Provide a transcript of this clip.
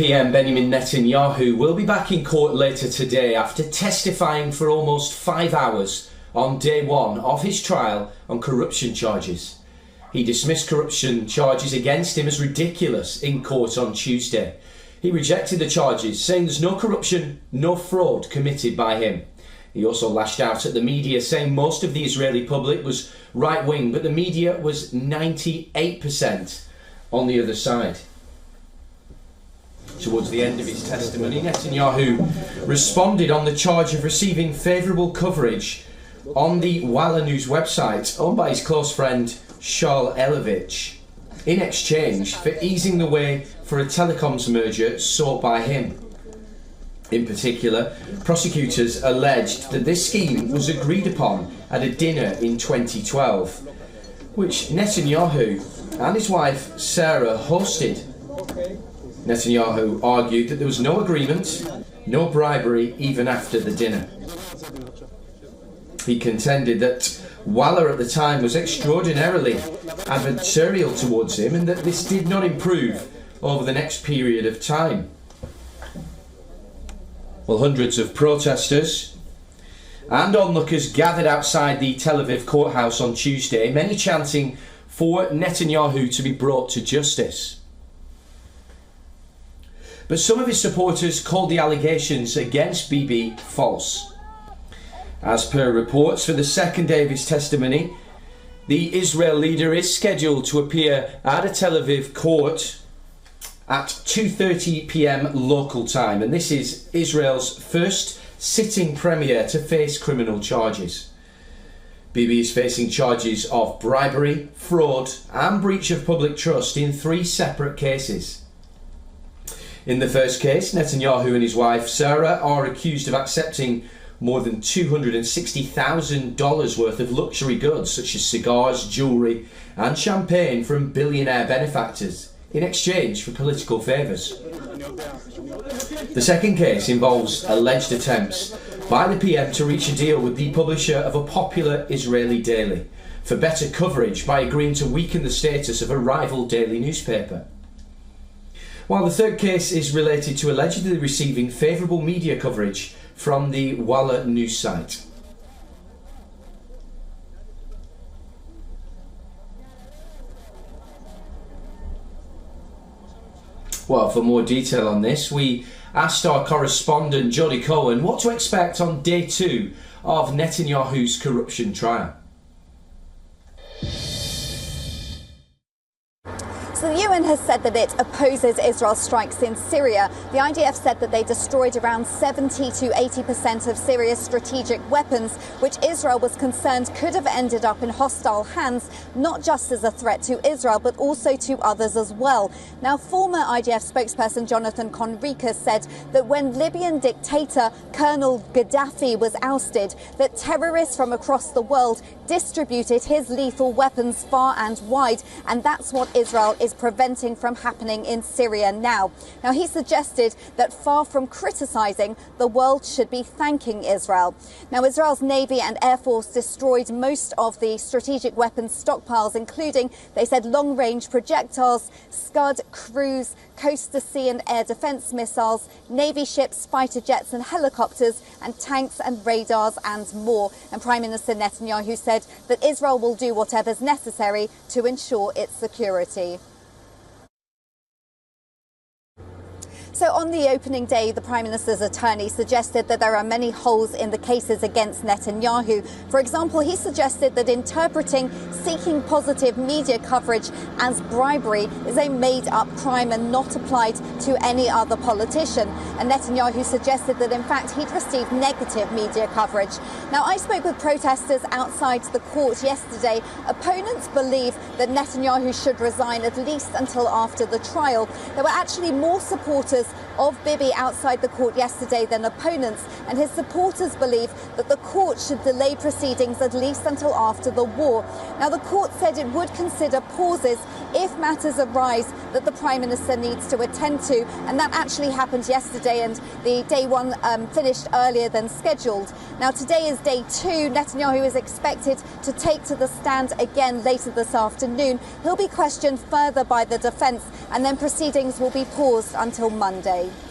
PM Benjamin Netanyahu will be back in court later today after testifying for almost 5 hours on day one of his trial on corruption charges. He dismissed corruption charges against him as ridiculous in court on Tuesday. He rejected the charges, saying there's no corruption, no fraud committed by him. He also lashed out at the media, saying most of the Israeli public was right-wing, but the media was 98% on the other side. Towards the end of his testimony, Netanyahu responded on the charge of receiving favourable coverage on the WION News website, owned by his close friend Charles Elovich, in exchange for easing the way for a telecoms merger sought by him. In particular, prosecutors alleged that this scheme was agreed upon at a dinner in 2012, which Netanyahu and his wife Sarah hosted. Netanyahu argued that there was no agreement, no bribery even after the dinner. He contended that WION at the time was extraordinarily adversarial towards him and that this did not improve over the next period of time. Well, hundreds of protesters and onlookers gathered outside the Tel Aviv courthouse on Tuesday, many chanting for Netanyahu to be brought to justice. But some of his supporters called the allegations against Bibi false. As per reports, for the second day of his testimony, the Israel leader is scheduled to appear at a Tel Aviv court at 2:30 p.m. local time, and this is Israel's first sitting premier to face criminal charges. Bibi is facing charges of bribery, fraud and breach of public trust in 3 separate cases. In the first case, Netanyahu and his wife Sarah are accused of accepting more than $260,000 worth of luxury goods such as cigars, jewellery and champagne from billionaire benefactors in exchange for political favours. The second case involves alleged attempts by the PM to reach a deal with the publisher of a popular Israeli daily for better coverage by agreeing to weaken the status of a rival daily newspaper. While the third case is related to allegedly receiving favourable media coverage from the WION news site. Well, for more detail on this, we asked our correspondent Jodie Cohen what to expect on day 2 of Netanyahu's corruption trial. So the UN has said that it opposes Israel's strikes in Syria. The IDF said that they destroyed around 70 to 80% of Syria's strategic weapons, which Israel was concerned could have ended up in hostile hands, not just as a threat to Israel, but also to others as well. Now, former IDF spokesperson Jonathan Conricus said that when Libyan dictator Colonel Gaddafi was ousted, that terrorists from across the world distributed his lethal weapons far and wide, and that's what Israel is preventing from happening in Syria now. Now, he suggested that far from criticising, the world should be thanking Israel. Now, Israel's Navy and Air Force destroyed most of the strategic weapons stockpiles, including, they said, long-range projectiles, Scud, cruise, coast-to-sea and air defence missiles, Navy ships, fighter jets and helicopters, and tanks and radars and more. And Prime Minister Netanyahu said that Israel will do whatever's necessary to ensure its security. So on the opening day, the Prime Minister's attorney suggested that there are many holes in the cases against Netanyahu. For example, he suggested that interpreting seeking positive media coverage as bribery is a made-up crime and not applied to any other politician. And Netanyahu suggested that, in fact, he'd received negative media coverage. Now, I spoke with protesters outside the court yesterday. Opponents believe that Netanyahu should resign at least until after the trial. There were actually more supporters of Bibi outside the court yesterday than opponents, and his supporters believe that the court should delay proceedings at least until after the war. Now, the court said it would consider pauses if matters arise that the Prime Minister needs to attend to, and that actually happened yesterday, and the day 1 finished earlier than scheduled. Now, today is day 2. Netanyahu is expected to take to the stand again later this afternoon. He'll be questioned further by the defence, and then proceedings will be paused until Monday. Monday.